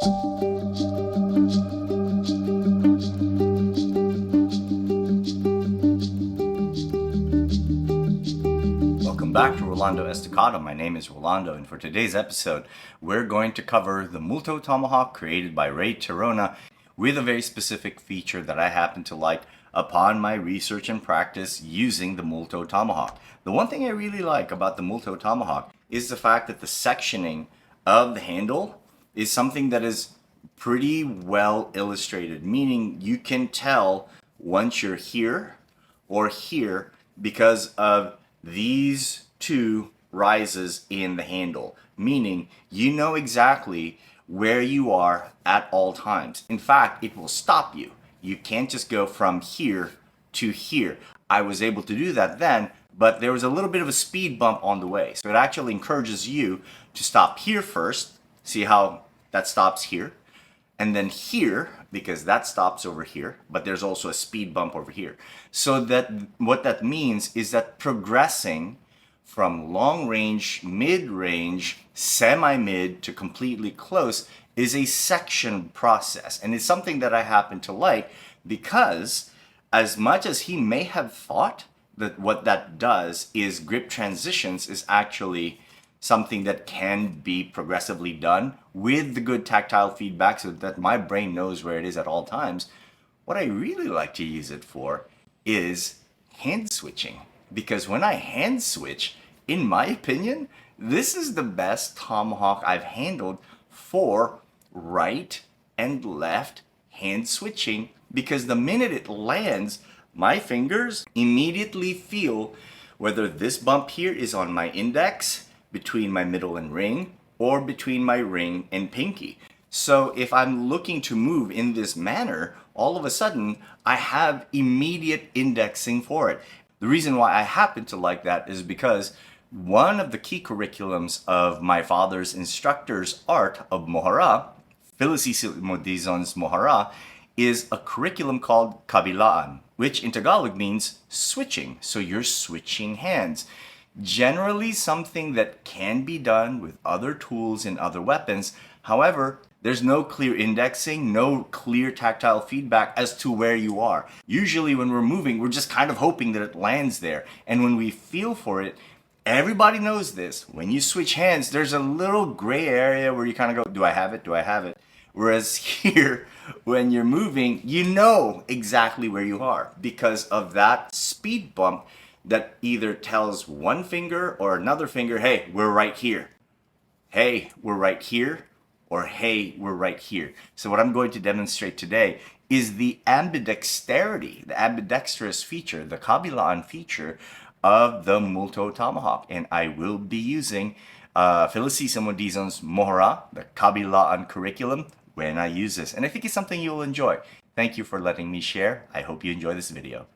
Welcome back to Rolando Estacado. My name is Rolando, and for today's episode, we're going to cover the Multo Tomahawk created by Ray Tirona with a very specific feature that I happen to like upon my research and practice using the Multo Tomahawk. The one thing I really like about the Multo Tomahawk is the fact that the sectioning of the handle is something that is pretty well illustrated, meaning you can tell once you're here or here because of these two rises in the handle, meaning you know exactly where you are at all times. In fact, it will stop you. You can't just go from here to here. I was able to do that then, but there was a little bit of a speed bump on the way. So it actually encourages you to stop here first. See how that stops here? And then here, because that stops over here, but there's also a speed bump over here. So that what that means is that progressing from long range, mid range, semi-mid to completely close is a section process. And it's something that I happen to like because as much as he may have thought that what that does is grip transitions is actually something that can be progressively done with the good tactile feedback so that my brain knows where it is at all times. What I really like to use it for is hand switching. Because when I hand switch, in my opinion, this is the best tomahawk I've handled for right and left hand switching, because the minute it lands, my fingers immediately feel whether this bump here is on my index, between my middle and ring, or between my ring and pinky. So if I'm looking to move in this manner, all of a sudden I have immediate indexing for it. The reason why I happen to like that is because one of the key curriculums of my father's instructor's art of Mohara, Felicissimo Dizon's Mohara, is a curriculum called Kabilaan, which in Tagalog means switching. So you're switching hands. Generally something that can be done with other tools and other weapons. However, there's no clear indexing, no clear tactile feedback as to where you are. Usually when we're moving, we're just kind of hoping that it lands there. And when we feel for it, everybody knows this. When you switch hands, there's a little gray area where you kind of go, do I have it? Do I have it? Whereas here, when you're moving, you know exactly where you are because of that speed bump that either tells one finger or another finger, hey, we're right here. Hey, we're right here. Or hey, we're right here. So what I'm going to demonstrate today is the ambidexterity, the ambidextrous feature, the Kabilaan feature of the Multo Tomahawk. And I will be using Felicissimo Dizon's Mohara, the Kabilaan curriculum, when I use this. And I think it's something you'll enjoy. Thank you for letting me share. I hope you enjoy this video.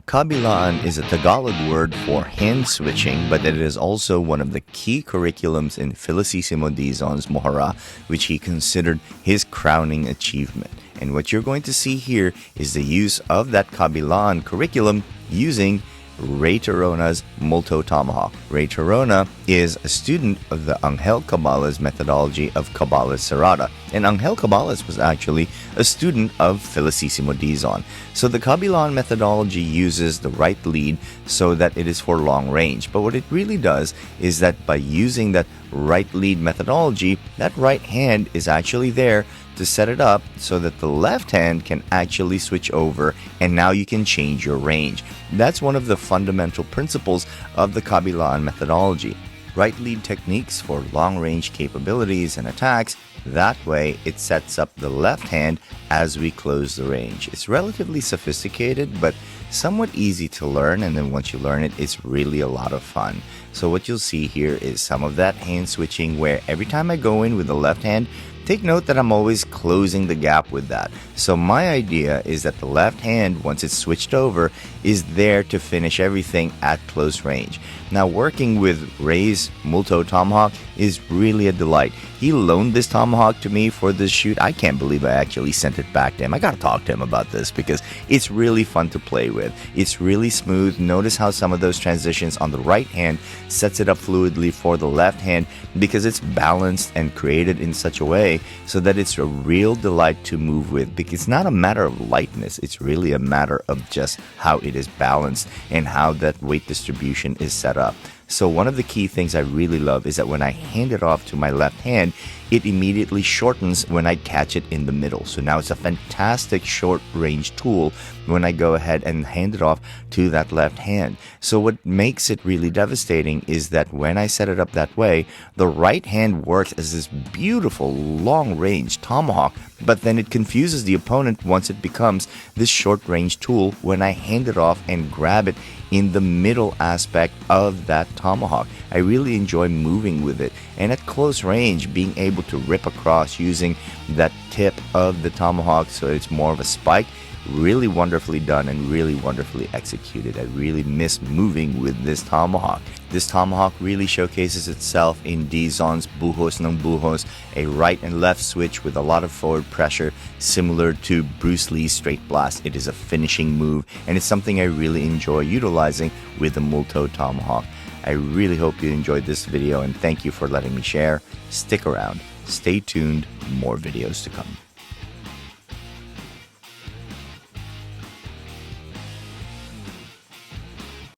Kabilaan is a Tagalog word for hand switching, but it is also one of the key curriculums in Felicissimo Dizon's Mohara, which he considered his crowning achievement. And what you're going to see here is the use of that Kabilaan curriculum using Ray Tirona's Multo Tomahawk. Ray Tirona is a student of the Angel Cabales methodology of Cabales Serrada, and Angel Cabales was actually a student of Felicissimo Dizon. So the Kabilaan methodology uses the right lead so that it is for long range. But what it really does is that by using that right lead methodology, that right hand is actually there to set it up so that the left hand can actually switch over, and now you can change your range. That's one of the fundamental principles of the Kabilaan methodology. Right lead techniques for long range capabilities and attacks. That way it sets up the left hand as we close the range. It's relatively sophisticated but somewhat easy to learn, and then once you learn it, it's really a lot of fun. So what you'll see here is some of that hand switching where every time I go in with the left hand, take note that I'm always closing the gap with that. So my idea is that the left hand, once it's switched over, is there to finish everything at close range. Now working with Ray's Multo Tomahawk is really a delight. He loaned this tomahawk to me for this shoot. I can't believe I actually sent it back to him. I gotta talk to him about this because it's really fun to play with. It's really smooth. Notice how some of those transitions on the right hand sets it up fluidly for the left hand because it's balanced and created in such a way so that it's a real delight to move with. Because it's not a matter of lightness, it's really a matter of just how it is balanced and how that weight distribution is set up. So one of the key things I really love is that when I hand it off to my left hand, it immediately shortens when I catch it in the middle. So now it's a fantastic short range tool when I go ahead and hand it off to that left hand. So what makes it really devastating is that when I set it up that way, the right hand works as this beautiful long range tomahawk, but then it confuses the opponent once it becomes this short range tool when I hand it off and grab it in the middle aspect of that tomahawk. I really enjoy moving with it, and at close range being able to rip across using that tip of the tomahawk so it's more of a spike. Really wonderfully done and really wonderfully executed. I really miss moving with this tomahawk. This tomahawk really showcases itself in Dizon's buhos ng buhos, a right and left switch with a lot of forward pressure, similar to Bruce Lee's straight blast. It is a finishing move, and it's something I really enjoy utilizing with the Multo Tomahawk. I really hope you enjoyed this video, and thank you for letting me share. Stick around. Stay tuned. More videos to come.